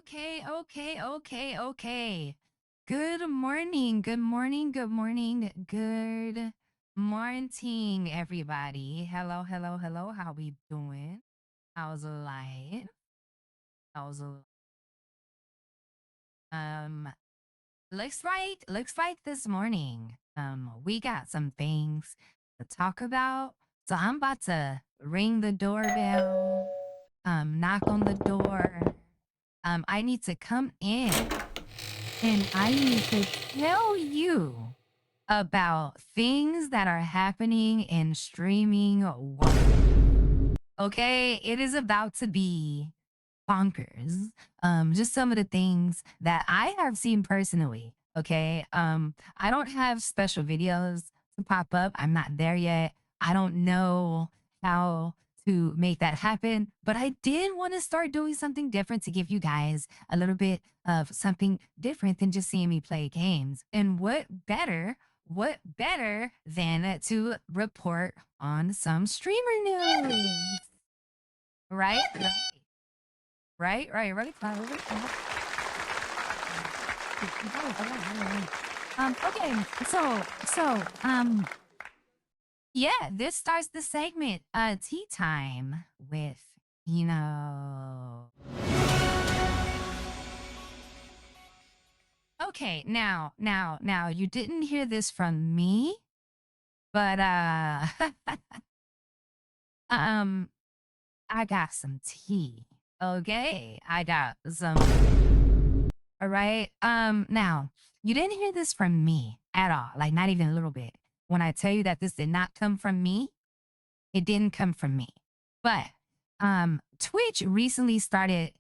Okay. Good morning, good morning, good morning, good morning, everybody. Hello. How we doing? How's life? How's um? Looks like this morning. We got some things to talk about. So I'm about to ring the doorbell. Knock on the door. I need to come in. And I need to tell you about things that are happening in streaming world. Okay, it is about to be bonkers. Just some of the things that I have seen personally. Okay. I don't have special videos to pop up. I'm not there yet. I don't know how to make that happen, but I did want to start doing something different to give you guys a little bit of something different than just seeing me play games. And what better than to report on some streamer news? Right? Right. Okay, yeah, this starts the segment, tea time with, you know. Okay, now, you didn't hear this from me, but, um, I got some tea, okay? I got some. All right. Now, you didn't hear this from me at all, like not even a little bit. When I tell you that this did not come from me, it didn't come from me. But Twitch recently started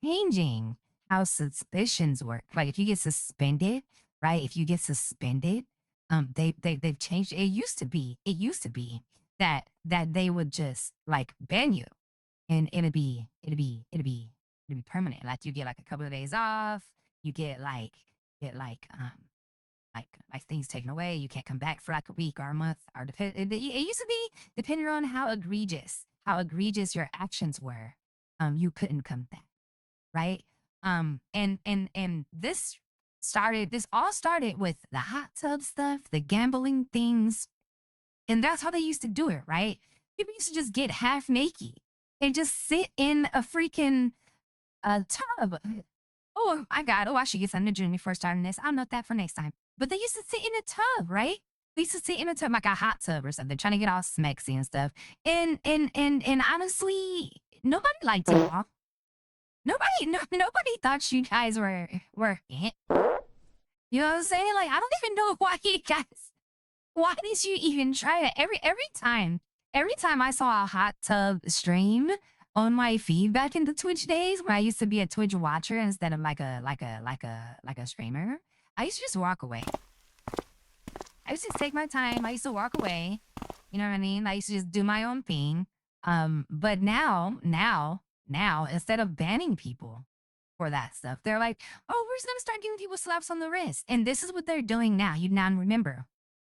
changing how suspicions work. Like if you get suspended, right? If you get suspended, they've changed. It used to be that they would just like ban you, and it'd be permanent. Like you get like a couple of days off, you get like things taken away. You can't come back for like a week or a month, or it used to be depending on how egregious your actions were. You couldn't come back, right? And this all started with the hot tub stuff, the gambling things, and that's how they used to do it, right? People used to just get half naked and just sit in a freaking tub. Oh my God. Oh, I should get something to drink before starting this. I'll note that for next time. But they used to sit in a tub, right? They used to sit in a tub, like a hot tub or something, trying to get all smexy and stuff. And honestly, nobody liked y'all. Nobody thought you guys were it. You know what I'm saying? Like, I don't even know why you guys. Why did you even try it? Every time I saw a hot tub stream on my feed back in the Twitch days when I used to be a Twitch watcher instead of like a streamer, I used to just walk away. I used to take my time. I used to walk away. You know what I mean? I used to just do my own thing. But now, instead of banning people for that stuff, they're like, oh, we're just gonna start giving people slaps on the wrist. And this is what they're doing now. You now remember.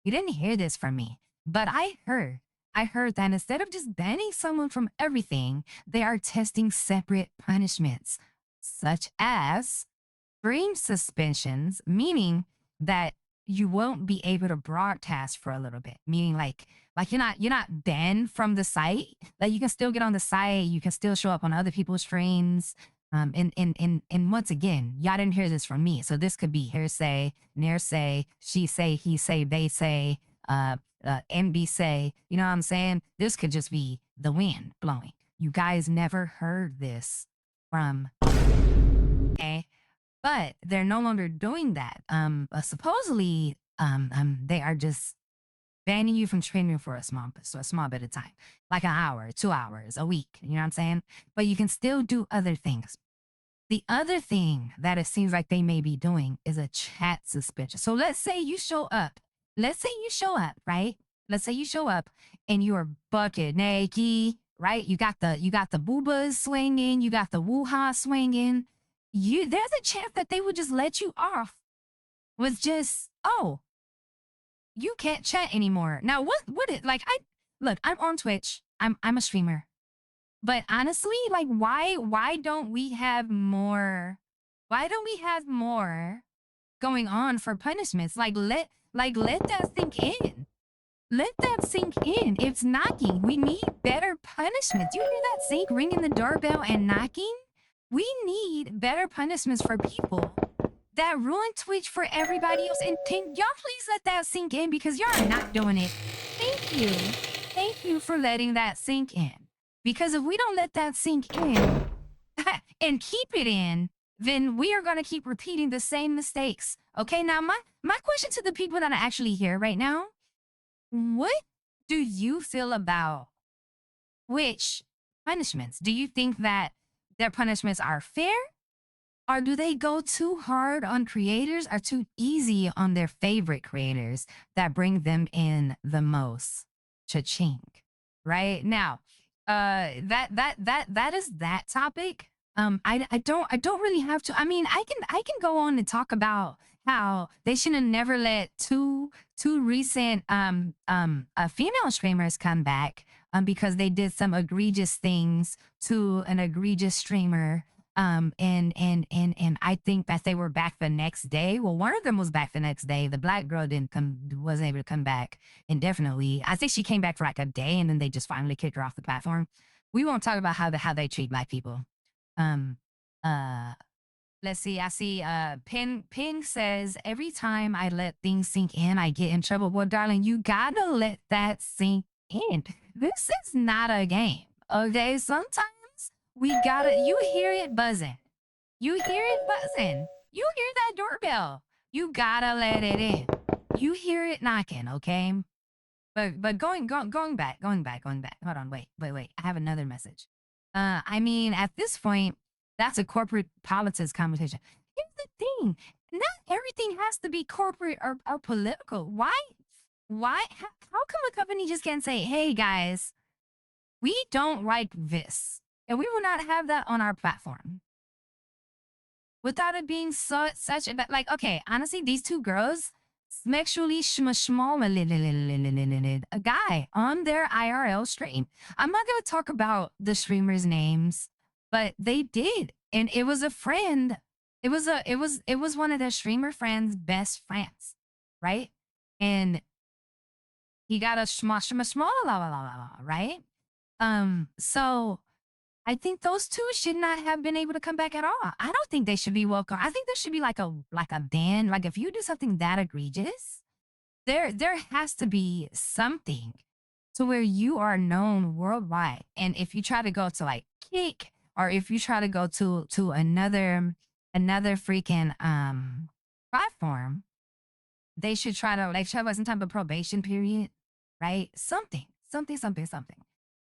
You didn't hear this from me, but I heard that instead of just banning someone from everything, they are testing separate punishments, such as stream suspensions, meaning that you won't be able to broadcast for a little bit. Meaning like you're not banned from the site. Like you can still get on the site, you can still show up on other people's streams. And once again, y'all didn't hear this from me. So this could be hearsay, near say, she say, he say, they say, NB say, you know what I'm saying? This could just be the wind blowing. You guys never heard this from, okay? But they're no longer doing that. Supposedly, they are just banning you from streaming for a small bit of time, like an hour, 2 hours, a week. You know what I'm saying? But you can still do other things. The other thing that it seems like they may be doing is a chat suspension. So let's say you show up. Let's say you show up, right? Let's say you show up and you're bucket naked, right? You got the boobas swinging, you got the woo-ha swinging. There's a chance that they would just let you off with just, oh, you can't chat anymore. Now what it like I look, I'm on Twitch. I'm a streamer. But honestly, like why don't we have more Why don't we have more going on for punishments? Let that sink in. Let that sink in. It's knocking. We need better punishments. You hear that sink ringing the doorbell and knocking? We need better punishments for people that ruin Twitch for everybody else. And can y'all please let that sink in because y'all are not doing it. Thank you. Thank you for letting that sink in. Because if we don't let that sink in and keep it in, then we are going to keep repeating the same mistakes. Okay, now my question to the people that are actually here right now, what do you feel about which punishments? Do you think that their punishments are fair? Or do they go too hard on creators or too easy on their favorite creators that bring them in the most? Cha-ching. Right? Now, that is that topic. I don't really have to. I mean, I can go on and talk about how they should have never let two recent female streamers come back because they did some egregious things to an egregious streamer. And I think that they were back the next day. Well, one of them was back the next day. The black girl wasn't able to come back indefinitely. I think she came back for like a day, and then they just finally kicked her off the platform. We won't talk about how they treat black people. Um, uh, let's see. I see. Ping says every time I let things sink in, I get in trouble. Well, darling, you gotta let that sink in. This is not a game. Okay, sometimes we gotta, you hear it buzzing. You hear it buzzing. You hear that doorbell. You gotta let it in. You hear it knocking, okay? But going back. Hold on, wait. I have another message. I mean, at this point, that's a corporate politics conversation. Here's the thing. Not everything has to be corporate or political. Why? How come a company just can't say, hey guys, we don't like this, and we will not have that on our platform without it being such a like, okay, honestly, these two girls sexually a guy on their IRL stream. I'm not gonna talk about the streamers' names, but they did, and it was a friend. It was one of their streamer friends' best friends, right? And he got a small right? So I think those two should not have been able to come back at all. I don't think they should be welcome. I think there should be like a ban. Like if you do something that egregious, there has to be something to where you are known worldwide. And if you try to go to like Kick, or if you try to go to another freaking platform, they should try to like have some type of probation period, right? Something.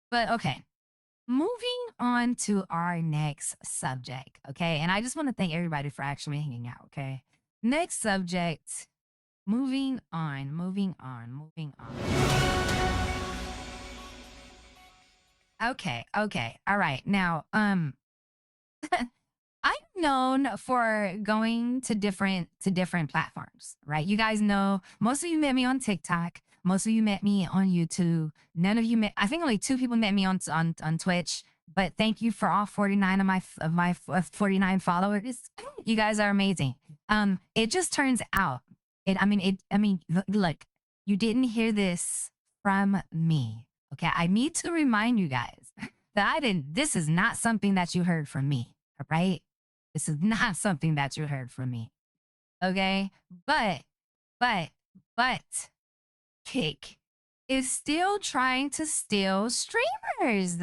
But okay, moving on to our next subject, okay? And I just want to thank everybody for actually hanging out, okay? Next subject, moving on. Okay. All right. Now, I'm known for going to different platforms, right? You guys know most of you met me on TikTok. Most of you met me on YouTube. None of you met. I think only two people met me on Twitch. But thank you for all 49 of my 49 followers. You guys are amazing. It just turns out. Look, you didn't hear this from me. Okay, I need to remind you guys that I didn't. This is not something that you heard from me. All right. This is not something that you heard from me. Okay? But Kick is still trying to steal streamers.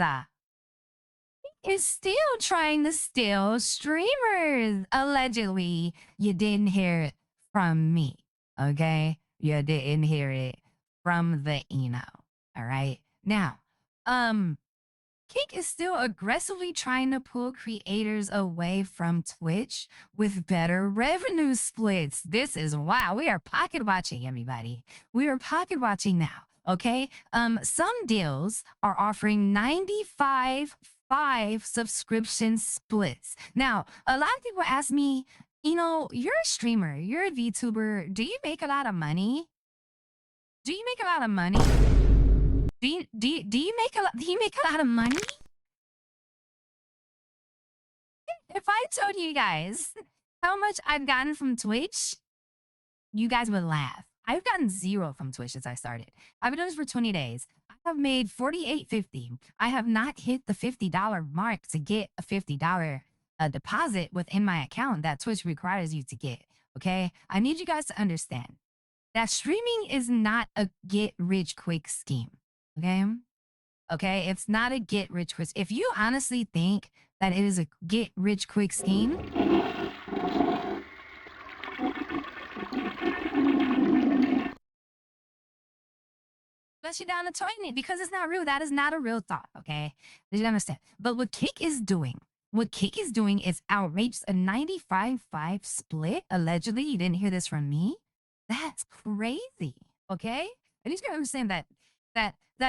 Is still trying to steal streamers. Allegedly, you didn't hear it from me. Okay? You didn't hear it from the Eno. All right? Now, Kick is still aggressively trying to pull creators away from Twitch with better revenue splits. This is wow. We are pocket watching, everybody. We are pocket watching now. Okay. Some deals are offering 95.5 subscription splits. Now, a lot of people ask me, you're a streamer, you're a VTuber. Do you make a lot of money? Do you make a lot of money? Do you make a lot of money? If I told you guys how much I've gotten from Twitch, you guys would laugh. I've gotten 0 from Twitch since I started. I've been doing this for 20 days. I have made $48.50. I have not hit the $50 mark to get a $50 deposit within my account that Twitch requires you to get. Okay. I need you guys to understand that streaming is not a get rich quick scheme. Okay. Okay. It's not a get rich quick. If you honestly think that it is a get rich quick scheme, flush it down the toilet because it's not real. That is not a real thought. Okay. Did you understand? But what Kick is doing is outrageous. A 95-5 split, allegedly. You didn't hear this from me. That's crazy. Okay. I need you to understand that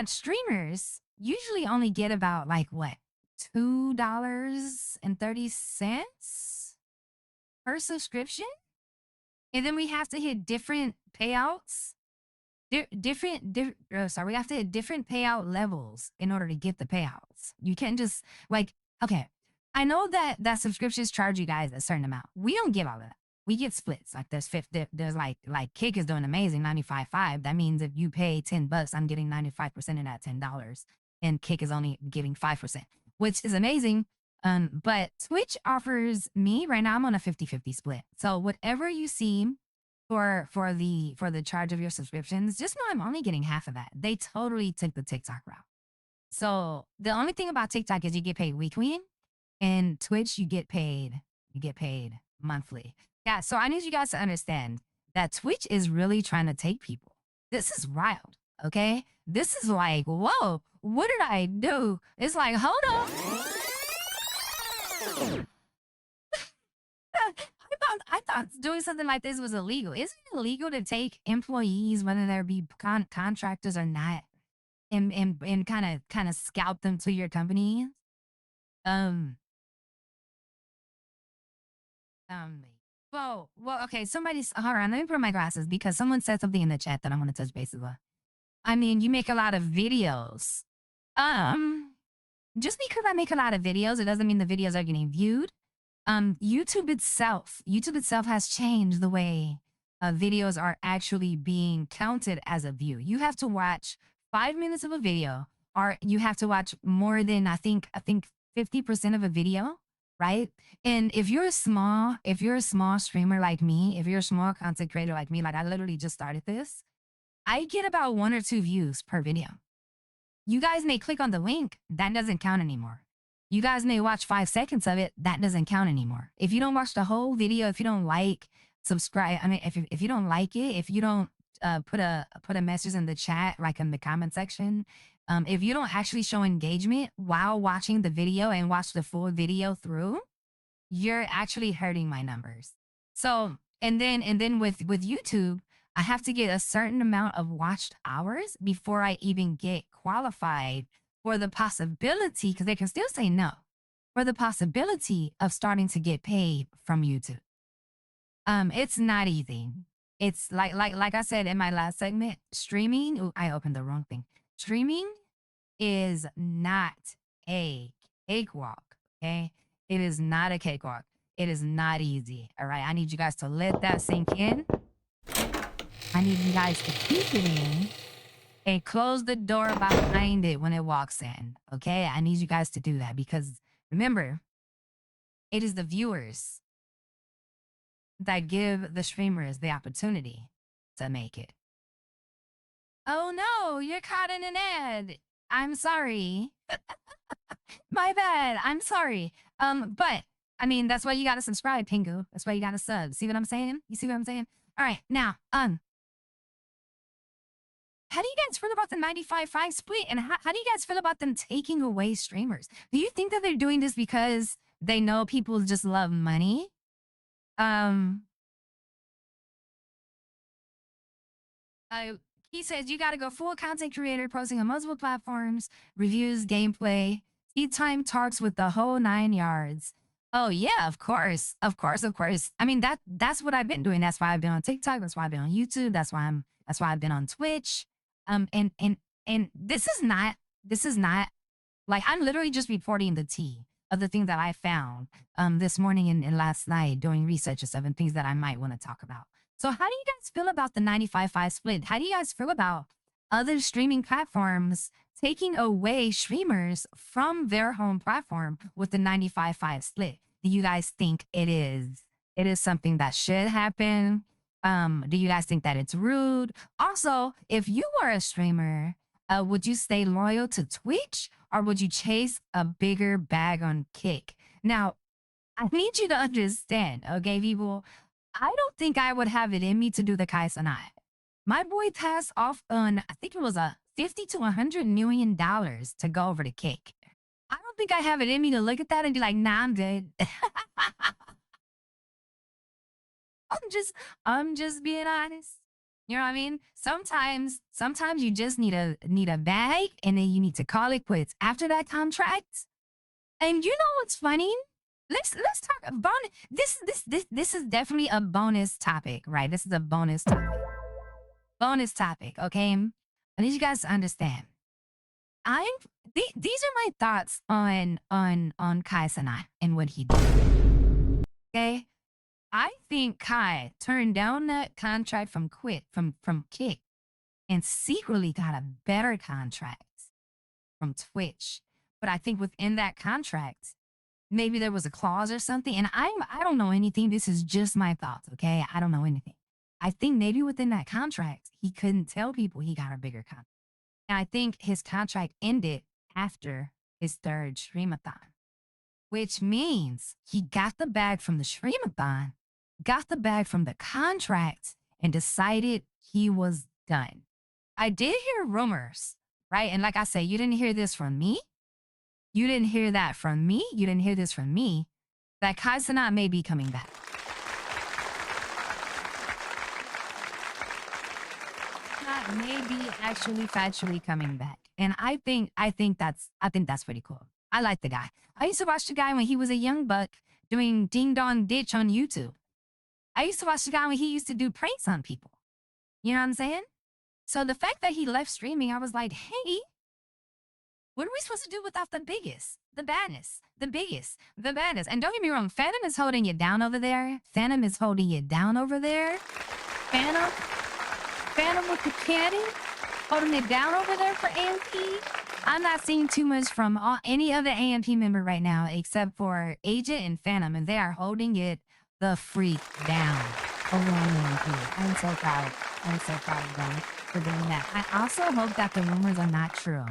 streamers usually only get about like what? $2.30 per subscription. And then we have to hit different payouts. We have to hit different payout levels in order to get the payouts. You can't just like, okay, I know that subscriptions charge you guys a certain amount. We don't give all of that. We get splits. Like there's like Kick is doing amazing, 95.5. That means if you pay $10, I'm getting 95% of that $10. And Kick is only giving 5%, which is amazing. But Twitch offers me right now, I'm on a 50-50 split. So whatever you see for the charge of your subscriptions, just know I'm only getting half of that. They totally took the TikTok route. So the only thing about TikTok is you get paid weekly, and Twitch you get paid monthly. Yeah, so I need you guys to understand that Twitch is really trying to take people. This is wild, okay? This is like, whoa, what did I do? It's like, hold on. I thought doing something like this was illegal. Isn't it illegal to take employees, whether they be contractors or not, and kind of scalp them to your company? Um, well, okay. Somebody's hold on. Let me put on my glasses because someone said something in the chat that I want to touch bases with. I mean, you make a lot of videos. Just because I make a lot of videos, it doesn't mean the videos are getting viewed. YouTube itself has changed the way videos are actually being counted as a view. You have to watch 5 minutes of a video, or you have to watch more than I think 50% of a video, right? And if you're a small streamer like me, if you're a small content creator like me, like I literally just started this, I get about 1 or 2 views per video. You guys may click on the link, that doesn't count anymore. You guys may watch 5 seconds of it, that doesn't count anymore. If you don't watch the whole video, if you don't like, subscribe. I mean, if you don't like it, if you don't put a message in the chat, like in the comment section, if you don't actually show engagement while watching the video and watch the full video through, you're actually hurting my numbers. So, and then with YouTube, I have to get a certain amount of watched hours before I even get qualified for the possibility, because they can still say no, for the possibility of starting to get paid from YouTube. It's not easy. It's like I said in my last segment, streaming. Ooh, I opened the wrong thing. Streaming is not a cakewalk. Okay, it is not a cakewalk. It is not easy. All right, I need you guys to let that sink in. I need you guys to keep it in and close the door behind it when it walks in. Okay, I need you guys to do that because remember, it is the viewers that give the streamers the opportunity to make it. Oh no, you're caught in an ad. I'm sorry. My bad. I'm sorry. But I mean, that's why you gotta subscribe, Pingu. That's why you gotta sub. See what I'm saying? You see what I'm saying? All right, now, how do you guys feel about the 95-5 split? And how do you guys feel about them taking away streamers? Do you think that they're doing this because they know people just love money? He says you got to go full content creator, posting on multiple platforms, reviews, gameplay, Teatime talks with the whole 9 yards. Oh yeah, of course. I mean that's what I've been doing. That's why I've been on TikTok. That's why I've been on YouTube. That's why I've been on Twitch. And this is not like I'm literally just reporting the tea. of the things that I found this morning and last night doing research and stuff and things that I might want to talk about. So how do you guys feel about the 95-5 split? How do you guys feel about other streaming platforms taking away streamers from their home platform with the 95-5 split? Do you guys think it is something that should happen? Do you guys think that it's rude? Also, if you were a streamer, would you stay loyal to Twitch or would you chase a bigger bag on Kick? Now, I need you to understand, okay, people? I don't think I would have it in me to do the Kai Sanai. My boy passed off on, I think it was a 50 to $100 million to go over to Kick. I don't think I have it in me to look at that and be like, nah, I'm good. I'm just being honest. You know what I mean? Sometimes you just need a bag and then you need to call it quits after that contract. And you know what's funny? Let's talk bonus. This is definitely a bonus topic, right? This is a bonus topic. Bonus topic, okay? I need you guys to understand. These are my thoughts on Kai Sanai and what he did. Okay? I think Kai turned down that contract from Kick and secretly got a better contract from Twitch. But I think within that contract, maybe there was a clause or something. And I don't know anything. This is just my thoughts, okay? I don't know anything. I think maybe within that contract, he couldn't tell people he got a bigger contract. And I think his contract ended after his third streamathon, which means he got the bag from the streamathon, got the bag from the contract, and decided he was done. I did hear rumors, right? And like I say, you didn't hear this from me. You didn't hear that from me. You didn't hear this from me. That Kai Cenat may be coming back. That may be actually factually coming back. And I think that's pretty cool. I like the guy. I used to watch the guy when he was a young buck doing Ding Dong Ditch on YouTube. I used to watch the guy when he used to do pranks on people. You know what I'm saying? So the fact that he left streaming, I was like, hey, what are we supposed to do without the biggest, the baddest, the biggest, the baddest? And don't get me wrong, Phantom is holding you down over there. Phantom is holding you down over there. Phantom with the cannon, holding it down over there for AMP. I'm not seeing too much from any other AMP member right now except for Agent and Phantom, and they are holding it the freak down over on AMP. I'm so proud. I'm so proud of them for doing that. I also hope that the rumors are not true.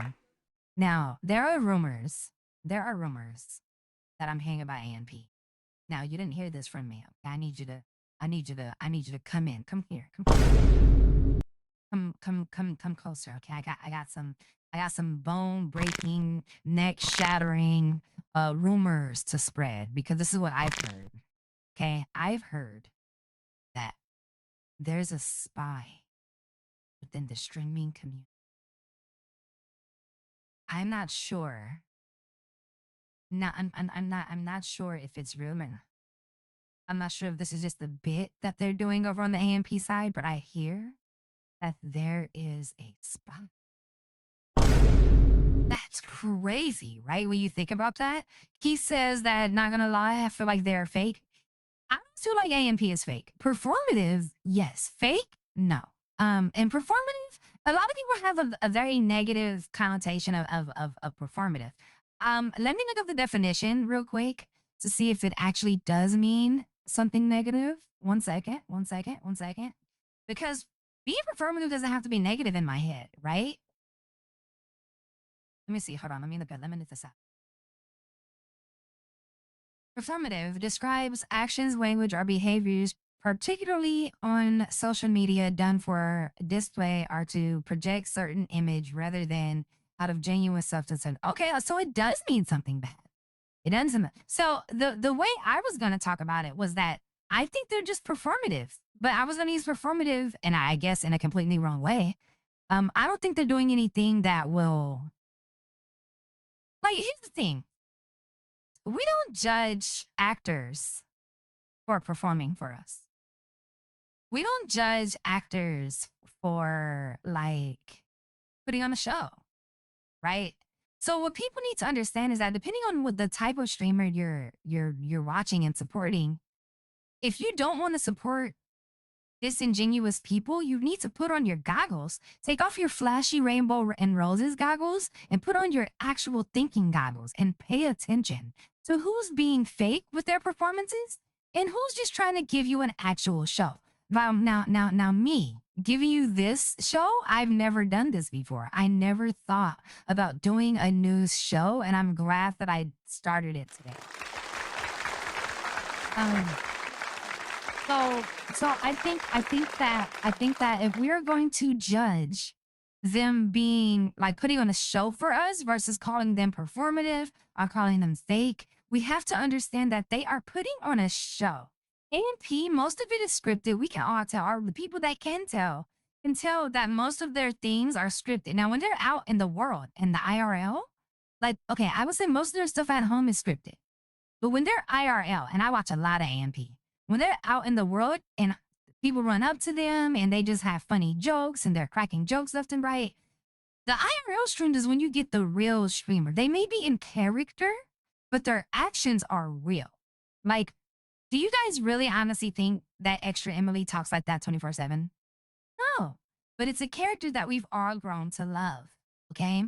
Now, there are rumors that I'm hanging by AMP. Now, you didn't hear this from me. Okay? I need you to come in. Come here. Come closer. Okay. I got some bone breaking, neck shattering rumors to spread because this is what I've heard. Okay. I've heard that there's a spy within the streaming community. I'm not sure. No, I'm not sure if it's real or not. I'm not sure if this is just a bit that they're doing over on the AMP side, but I hear that there is a spy. That's crazy, right? When you think about that, he says that, not gonna lie, I feel like they're fake. I don't feel like AMP is fake. Performative, yes. Fake, no. And performative, a lot of people have a very negative connotation of performative. Let me look up the definition real quick to see if it actually does mean something negative. One second. Because being performative doesn't have to be negative in my head, right? Let me see. Hold on. Let me look this up. Performative describes actions, language, or behaviors, particularly on social media, done for display or to project certain image rather than out of genuine substance. Okay, so it does mean something bad. It doesn't. So the way I was going to talk about it was that I think they're just performative, but I was going to use performative, and I guess in a completely wrong way. I don't think they're doing anything that will. Like, here's the thing. We don't judge actors for performing for us. We don't judge actors for like putting on a show, right? So what people need to understand is that depending on what the type of streamer you're watching and supporting, if you don't want to support disingenuous people, you need to put on your goggles. Take off your flashy rainbow and roses goggles and put on your actual thinking goggles and pay attention to who's being fake with their performances and who's just trying to give you an actual show. Now, me giving you this show, I've never done this before. I never thought about doing a news show, and I'm glad that I started it today. Um, so I think that if we are going to judge them being like putting on a show for us versus calling them performative or calling them fake, we have to understand that they are putting on a show. A&P, most of it is scripted. We can all tell, or the people that can tell that most of their things are scripted. Now, when they're out in the world in the IRL, like okay, I would say most of their stuff at home is scripted. But when they're IRL, and I watch a lot of AMP, when they're out in the world and people run up to them and they just have funny jokes and they're cracking jokes left and right, the IRL stream is when you get the real streamer. They may be in character, but their actions are real. Like, do you guys really honestly think that Extra Emily talks like that 24/7? No, but it's a character that we've all grown to love. Okay.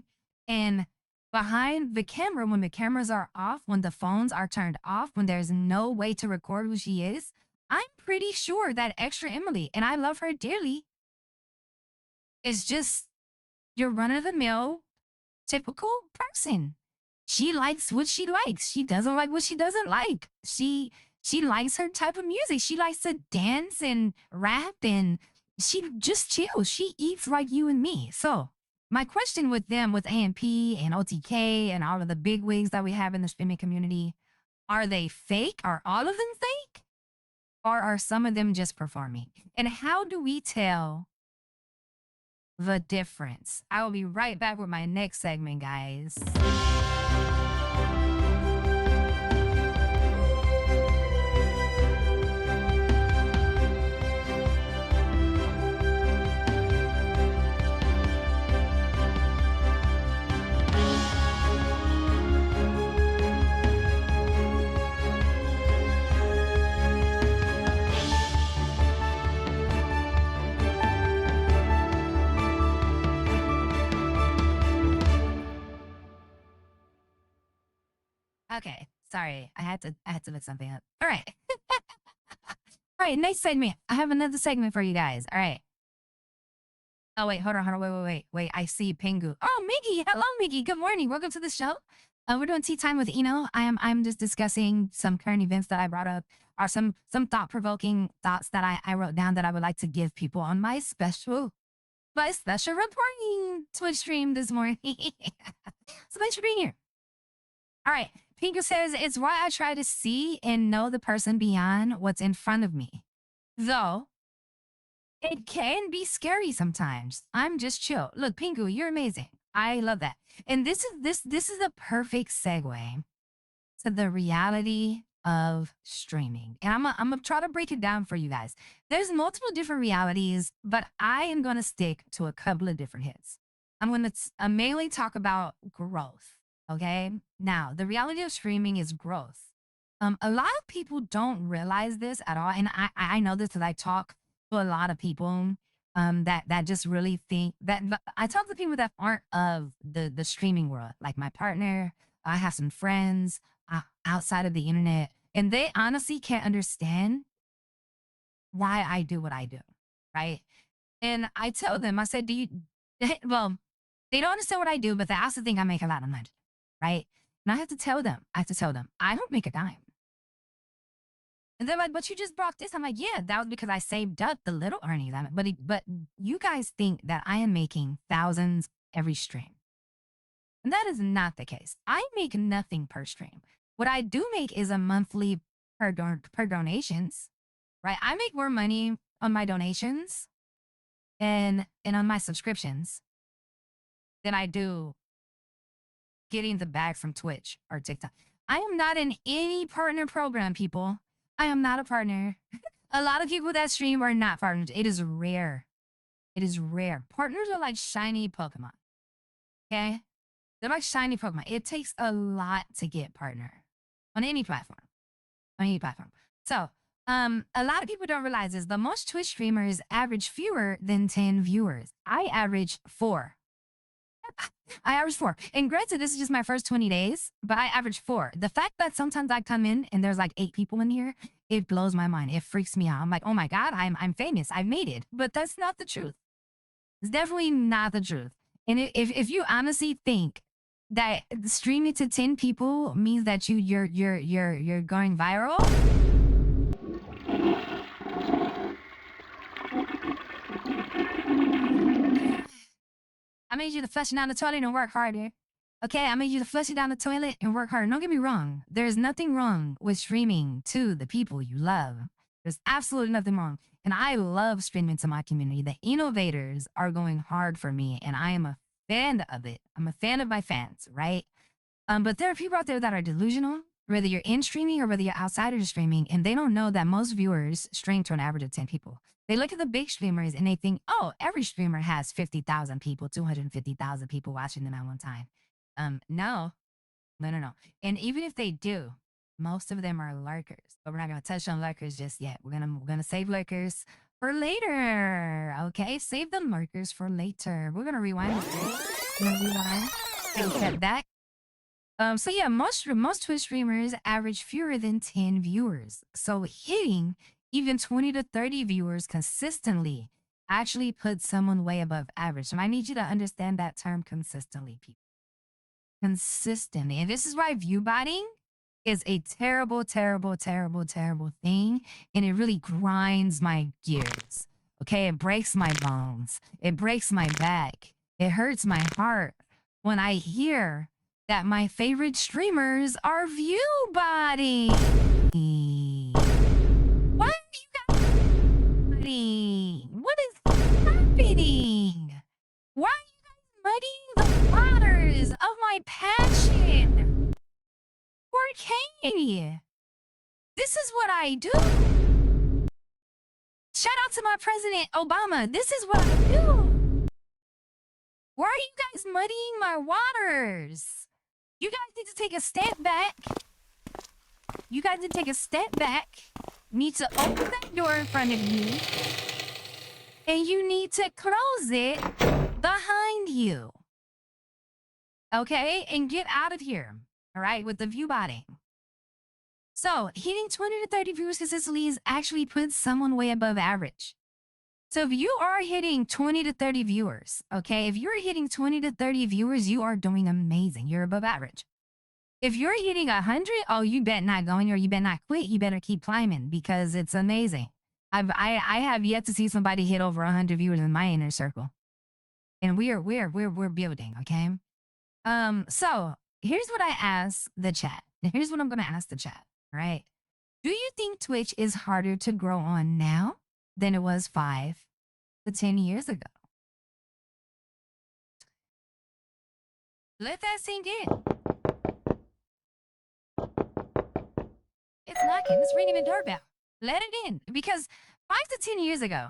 And behind the camera, when the cameras are off, when the phones are turned off, when there's no way to record who she is, I'm pretty sure that Extra Emily, and I love her dearly, is just your run of the mill, typical person. She likes what she likes. She doesn't like what she doesn't like. She likes her type of music. She likes to dance and rap and she just chills. She eats like you and me. So my question with them, with AMP and OTK and all of the big wigs that we have in the streaming community, are they fake? Are all of them fake? Or are some of them just performing? And how do we tell the difference? I will be right back with my next segment, guys. Okay, sorry. I had to look something up. All right. All right, next segment. I have another segment for you guys. All right. Oh wait, hold on, wait. I see Pingu. Oh, Miggy, hello, Miggy. Good morning. Welcome to the show. We're doing tea time with Eno. I'm just discussing some current events that I brought up, or some thought provoking thoughts that I wrote down that I would like to give people on my special reporting Twitch stream this morning. So thanks for being here. All right. Pingu says, it's why I try to see and know the person beyond what's in front of me. Though it can be scary sometimes. I'm just chill. Look, Pingu, you're amazing. I love that. And this is a perfect segue to the reality of streaming. And I'm gonna try to break it down for you guys. There's multiple different realities, but I am gonna stick to a couple of different hits. I'm gonna mainly talk about growth. Okay. Now, the reality of streaming is growth. A lot of people don't realize this at all, and I know this because I talk to a lot of people that just really think that I talk to people that aren't of the streaming world, like my partner. I have some friends outside of the internet, and they honestly can't understand why I do what I do, right? And I tell them, I said, "Do you?" Well, they don't understand what I do, but they also think I make a lot of money, right? And I have to tell them, I don't make a dime. And they're like, but you just brought this. I'm like, yeah, that was because I saved up the little earnings. But you guys think that I am making thousands every stream. And that is not the case. I make nothing per stream. What I do make is a monthly per donations, right? I make more money on my donations and on my subscriptions than I do getting the bag from Twitch or TikTok. I am not in any partner program, people. I am not a partner. A lot of people that stream are not partners. It is rare. It is rare. Partners are like shiny Pokemon. Okay? They're like shiny Pokemon. It takes a lot to get partner on any platform. On any platform. So, a lot of people don't realize is the most Twitch streamers average fewer than 10 viewers. I average 4. I average 4. And granted, this is just my first 20 days, but I average 4. The fact that sometimes I come in and there's like 8 people in here, it blows my mind. It freaks me out. I'm like, oh my God, I'm famous. I've made it. But that's not the truth. It's definitely not the truth. And if you honestly think that streaming to 10 people means that you're going viral, I made you to flush it down the toilet and work harder. Okay, I made you to flush it down the toilet and work harder. Don't get me wrong. There's nothing wrong with streaming to the people you love. There's absolutely nothing wrong. And I love streaming to my community. The innovators are going hard for me, and I am a fan of it. I'm a fan of my fans, right? But there are people out there that are delusional, whether you're in streaming or whether you're outside of streaming, and they don't know that most viewers stream to an average of 10 people. They look at the big streamers and they think, oh, every streamer has 50,000 people, 250,000 people watching them at one time. No. And even if they do, most of them are lurkers. But we're not gonna touch on lurkers just yet. We're gonna save lurkers for later. Okay, save the lurkers for later. We're gonna rewind. We're gonna rewind. Take a step back. So yeah, most Twitch streamers average fewer than 10 viewers. So hitting even 20 to 30 viewers consistently actually puts someone way above average. And I need you to understand that term consistently, people. Consistently. And this is why view botting is a terrible, terrible, terrible, terrible thing. And it really grinds my gears. Okay, it breaks my bones. It breaks my back. It hurts my heart when I hear that my favorite streamers are view botting. Why are you guys muddying? What is happening? Why are you guys muddying the waters of my passion? 4K. This is what I do. Shout out to my President Obama. This is what I do. Why are you guys muddying my waters? You guys need to take a step back. You guys need to take a step back. Need to open that door in front of you. And you need to close it behind you. Okay? And get out of here. All right? With the view botting. So, hitting 20 to 30 viewers consistently is actually puts someone way above average. So if you are hitting 20 to 30 viewers, okay, if you're hitting 20 to 30 viewers, you are doing amazing. You're above average. If you're hitting 100, oh, you bet not go anywhere. You better not quit. You better keep climbing because it's amazing. I have yet to see somebody hit over 100 viewers in my inner circle, and we're building. Okay. So here's what I asked the chat. Here's what I'm gonna ask the chat. All right. Do you think Twitch is harder to grow on now than it was 5 to 10 years ago? Let that sink in. It's knocking. It's ringing the doorbell. Let it in. Because 5 to 10 years ago,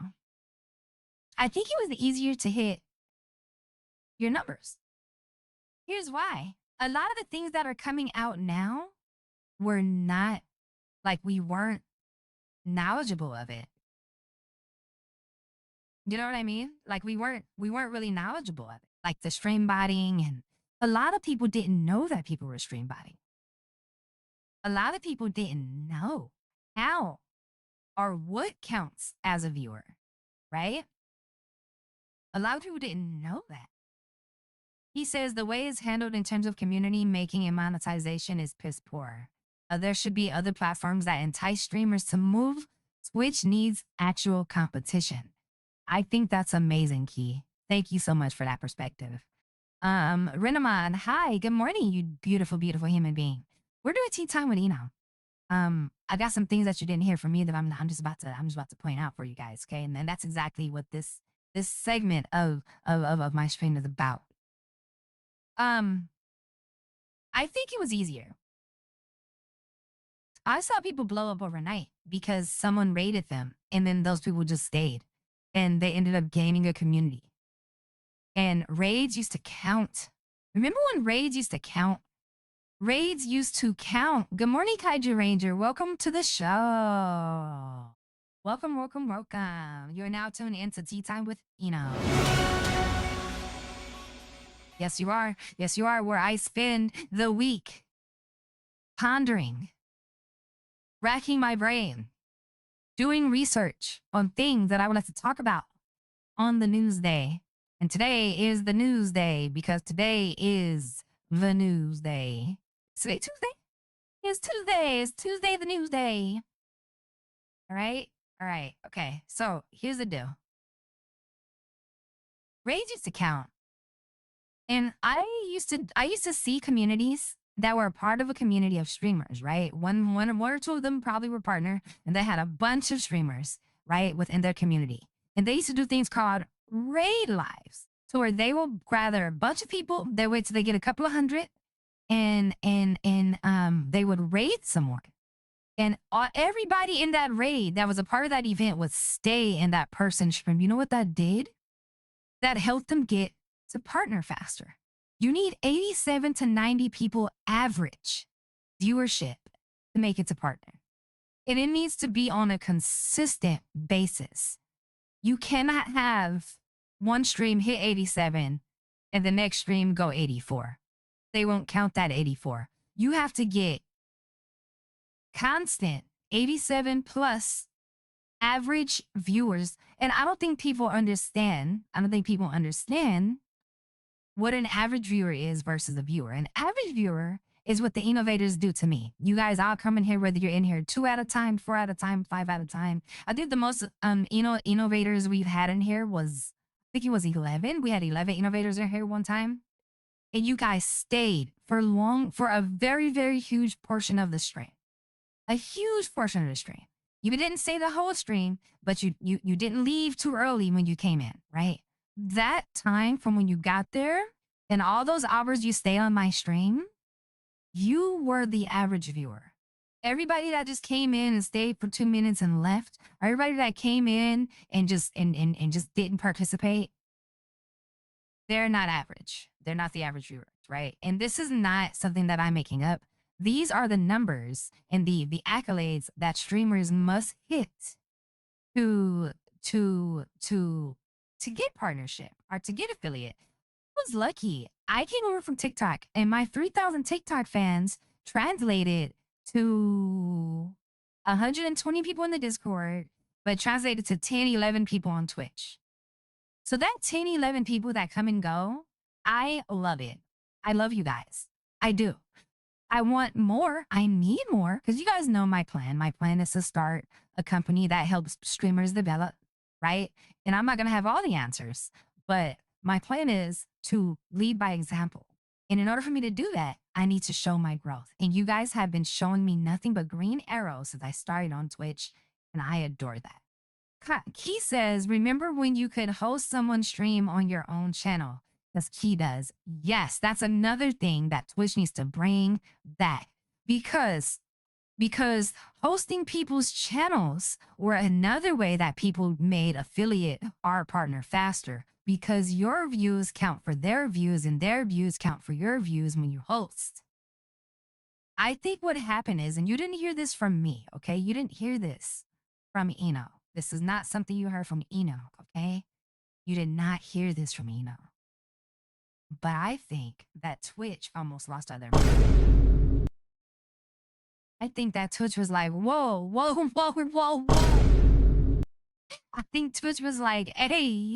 I think it was easier to hit your numbers. Here's why. A lot of the things that are coming out now were not, like, we weren't knowledgeable of it. You know what I mean? Like we weren't really knowledgeable of it. Like the stream botting, and a lot of people didn't know that people were stream botting. A lot of people didn't know how or what counts as a viewer, right? A lot of people didn't know that. He says the way it's handled in terms of community making and monetization is piss poor. There should be other platforms that entice streamers to move. Twitch needs actual competition. I think that's amazing, Key. Thank you so much for that perspective. Renaman, hi, good morning, you beautiful, beautiful human being. We're doing tea time with Eno. I got some things that you didn't hear from me that I'm just about to point out for you guys, okay? And then that's exactly what this segment of my stream is about. I think it was easier. I saw people blow up overnight because someone raided them, and then those people just stayed, and they ended up gaining a community. And raids used to count Remember when raids used to count? Raids used to count. Good morning, Kaiju Ranger. Welcome to the show. Welcome, welcome, welcome. You're now tuned into Tea Time with Eno. Yes, you are. Yes, you are. Where I spend the week pondering, racking my brain, doing research on things that I would like to talk about on the news day. And today is the news day because today is the news day. Today, Tuesday? It's Tuesday. It's Tuesday, the news day. All right. All right. Okay. So here's the deal. Raids used to count. And I used to see communities that were a part of a community of streamers, right? One or two of them probably were partner, and they had a bunch of streamers, right, within their community. And they used to do things called raid lives, to where they will gather a bunch of people. They wait till they get a couple of hundred, and they would raid someone. And everybody in that raid that was a part of that event would stay in that person's stream. You know what that did? That helped them get to partner faster. You need 87 to 90 people average viewership to make it to partner. And it needs to be on a consistent basis. You cannot have one stream hit 87 and the next stream go 84. They won't count that 84. You have to get constant 87 plus average viewers. And I don't think people understand what an average viewer is versus a viewer. An average viewer is what the innovators do to me. You guys all come in here, whether you're in here 2 at a time, 4 at a time, 5 at a time. I think the most innovators we've had in here was, I think it was 11. We had 11 innovators in here one time. And you guys stayed for a very, very huge portion of the stream. A huge portion of the stream. You didn't stay the whole stream, but you didn't leave too early when you came in, right? That time from when you got there and all those hours you stayed on my stream, you were the average viewer. Everybody that just came in and stayed for 2 minutes and left, or everybody that came in and just didn't participate, they're not average. They're not the average viewers, right? And this is not something that I'm making up. These are the numbers and the accolades that streamers must hit to get partnership or to get affiliate. I was lucky. I came over from TikTok and my 3,000 TikTok fans translated to 120 people in the Discord, but translated to 10, 11 people on Twitch. So that 10, 11 people that come and go, I love it. I love you guys. I do. I want more. I need more because you guys know my plan. My plan is to start a company that helps streamers develop, right? And I'm not going to have all the answers, but my plan is to lead by example. And in order for me to do that, I need to show my growth. And you guys have been showing me nothing but green arrows since I started on Twitch, and I adore that. Key says, remember when you could host someone's stream on your own channel? As Key does. Yes, that's another thing that Twitch needs to bring back because hosting people's channels were another way that people made affiliate or partner faster because your views count for their views and their views count for your views when you host. I think what happened is, and you didn't hear this from me, okay? You didn't hear this from Eno. This is not something you heard from Eno, okay? You did not hear this from Eno. But I think that Twitch almost lost out their mind. I think that Twitch was like, whoa, whoa, whoa, whoa, whoa. I think Twitch was like, hey,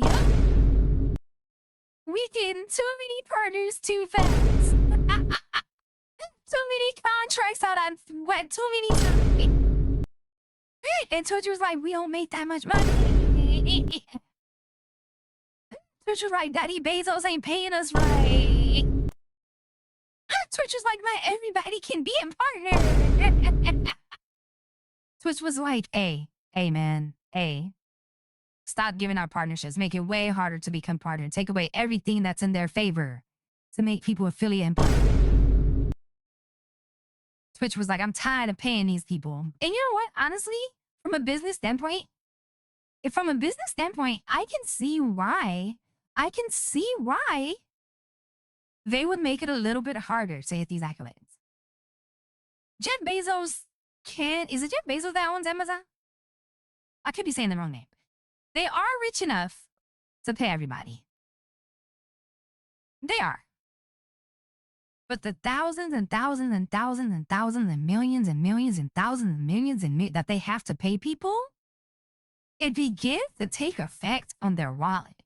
we getting too many partners too fast. Too many contracts out on what? Too many times. And Twitch was like, we don't make that much money. Twitch was like, Daddy Bezos ain't paying us right. Twitch was like, not everybody can be a partner. Twitch was like, hey, man, stop giving out partnerships. Make it way harder to become partner. Take away everything that's in their favor to make people affiliate and partner. Twitch was like, I'm tired of paying these people. And you know what? Honestly, from a business standpoint, I can see why they would make it a little bit harder to hit these accolades. Jeff Bezos is it Jeff Bezos that owns Amazon? I could be saying the wrong name. They are rich enough to pay everybody. They are. But the thousands and thousands and thousands and thousands and millions and thousands and millions that they have to pay people, it begins to take effect on their wallet.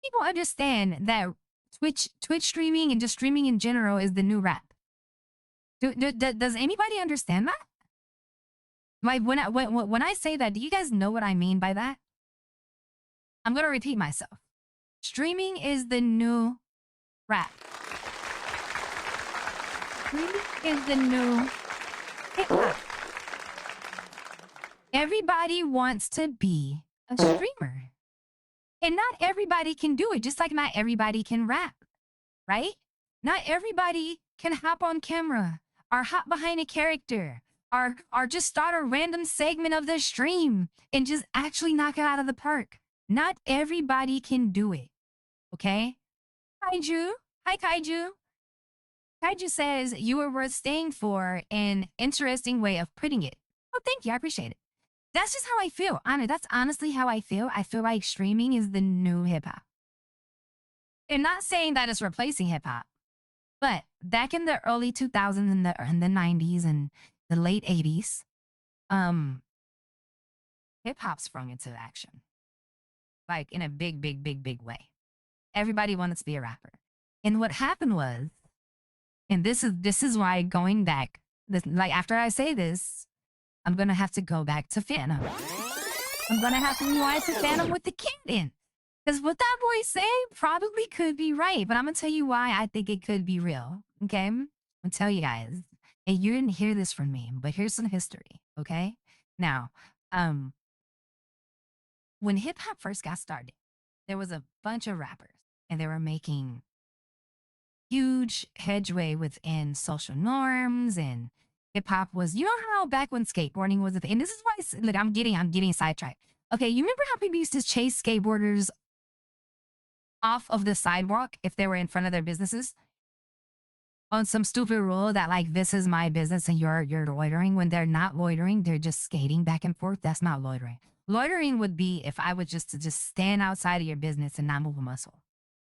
People understand that Twitch streaming and just streaming in general is the new rap. Does anybody understand that? Like when I say that, do you guys know what I mean by that? I'm gonna repeat myself. Streaming is the new rap. Streaming is the new hip hop. Everybody wants to be a streamer. And not everybody can do it, just like not everybody can rap, right? Not everybody can hop on camera or hop behind a character or just start a random segment of the stream and just actually knock it out of the park. Not everybody can do it, okay? Kaiju, hi Kaiju. Kaiju says you were worth staying for, an interesting way of putting it. Oh, thank you, I appreciate it. That's just how I feel. That's honestly how I feel. I feel like streaming is the new hip hop. And not saying that it's replacing hip hop, but back in the early 2000s and the 90s and the late 80s, hip hop sprung into action, like in a big way. Everybody wanted to be a rapper, and what happened was, and this is why going back, like after I say this, I'm gonna have to go back to Phantom. I'm gonna have to rewind to Phantom with the kid in. Because what that boy say probably could be right, but I'm gonna tell you why I think it could be real, okay? I'm gonna tell you guys. And you didn't hear this from me, but here's some history, okay? Now, when hip hop first got started, there was a bunch of rappers, and they were making huge headway within social norms, and hip hop was, you know how back when skateboarding was a thing, and this is why, look, I'm getting sidetracked. Okay, you remember how people used to chase skateboarders off of the sidewalk if they were in front of their businesses? On some stupid rule that like, this is my business and you're loitering, when they're not loitering, they're just skating back and forth. That's not loitering. Loitering would be if I was just to stand outside of your business and not move a muscle.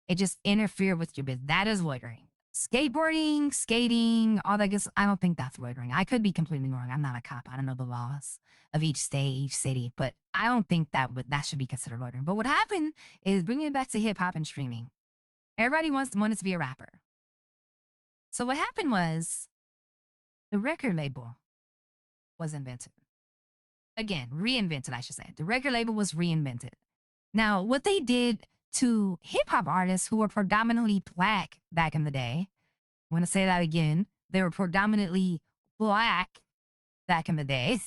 It just interfere with your business. That is loitering. Skateboarding, skating, all that gets, I don't think that's loitering. I could be completely wrong. I'm not a cop. I don't know the laws of each state, each city, but I don't think that should be considered loitering. But what happened is, bringing it back to hip hop and streaming, everybody wanted to be a rapper. So what happened was, the record label was invented. Again, reinvented, I should say. The record label was reinvented. Now, what they did to hip hop artists who were predominantly Black back in the day, I want to say that again, they were predominantly Black back in the day.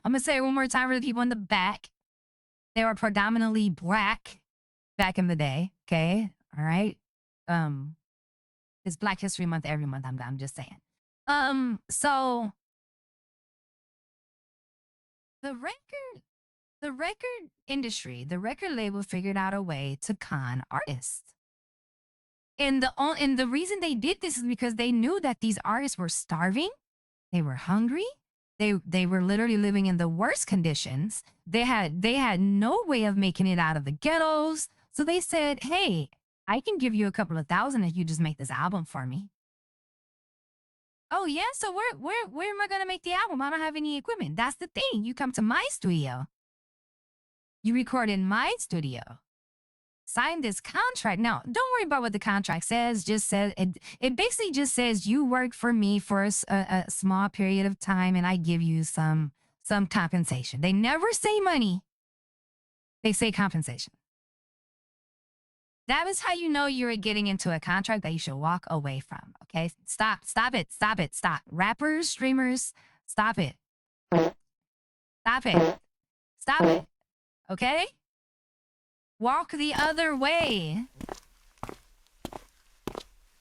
I'm going to say it one more time for the people in the back. They were predominantly Black back in the day, okay? All right? It's Black History Month every month, I'm just saying. So the record industry, the record label figured out a way to con artists. And the reason they did this is because they knew that these artists were starving, they were hungry, they were literally living in the worst conditions. They had no way of making it out of the ghettos. So they said, hey, I can give you a couple of thousand if you just make this album for me. Oh yeah, so where am I gonna make the album? I don't have any equipment. That's the thing. You come to my studio. You record in my studio. Sign this contract. Now, don't worry about what the contract says. Just says it basically just says you work for me for a small period of time and I give you some compensation. They never say money. They say compensation. That is how you know you're getting into a contract that you should walk away from, okay? Stop it. Rappers, streamers, stop it. Stop it, okay? Walk the other way.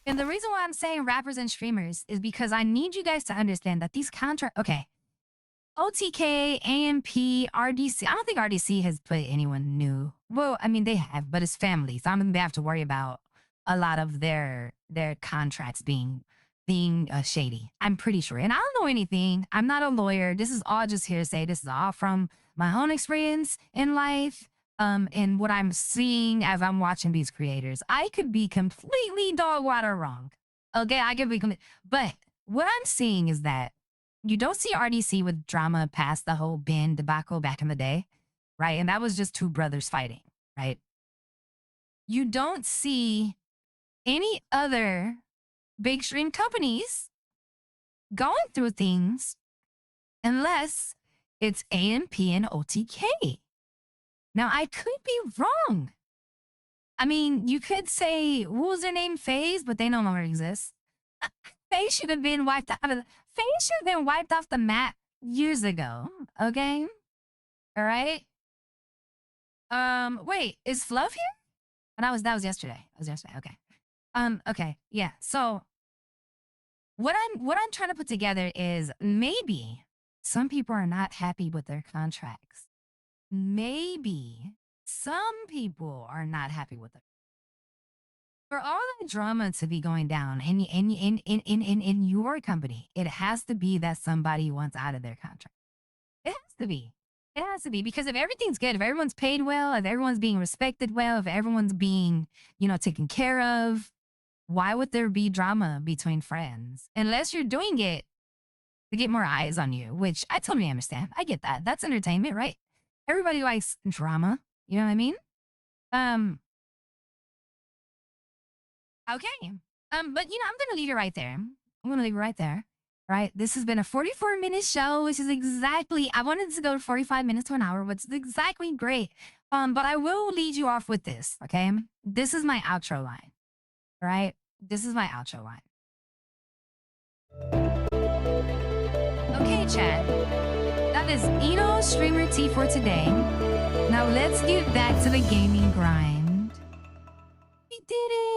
And the reason why I'm saying rappers and streamers is because I need you guys to understand that these contracts, okay, OTK, AMP, RDC. I don't think RDC has put anyone new. Well, I mean, they have, but it's family. So I don't think they have to worry about a lot of their contracts being shady. I'm pretty sure. And I don't know anything. I'm not a lawyer. This is all just hearsay. This is all from my own experience in life. And what I'm seeing as I'm watching these creators. I could be completely dog water wrong. Okay, I could be, but what I'm seeing is that you don't see RDC with drama past the whole Ben debacle back in the day, right? And that was just two brothers fighting, right? You don't see any other big stream companies going through things unless it's AMP and OTK. Now, I could be wrong. I mean, you could say, what was their name? FaZe, but they no longer exist. FaZe should have been wiped out of FaZe should have been wiped off the map years ago. Okay? All right? Wait, is Fluff here? Oh, that was yesterday. That was yesterday. Okay. Okay. Yeah. So what I'm trying to put together is maybe some people are not happy with their contracts. Maybe some people are not happy with it. For all the drama to be going down in your company, it has to be that somebody wants out of their contract. It has to be. It has to be, because if everything's good, if everyone's paid well, if everyone's being respected well, if everyone's being, taken care of, why would there be drama between friends? Unless you're doing it to get more eyes on you, which I totally understand. I get that. That's entertainment, right? Everybody likes drama. You know what I mean? Okay. But I'm gonna leave it right there. I'm gonna leave it right there. Right. This has been a 44-minute show, which is exactly, I wanted to go to 45 minutes to an hour, which is exactly great. But I will lead you off with this, okay? This is my outro line. Right? This is my outro line. Okay, chat. That is Eno Streamer T for today. Now let's get back to the gaming grind. We did it!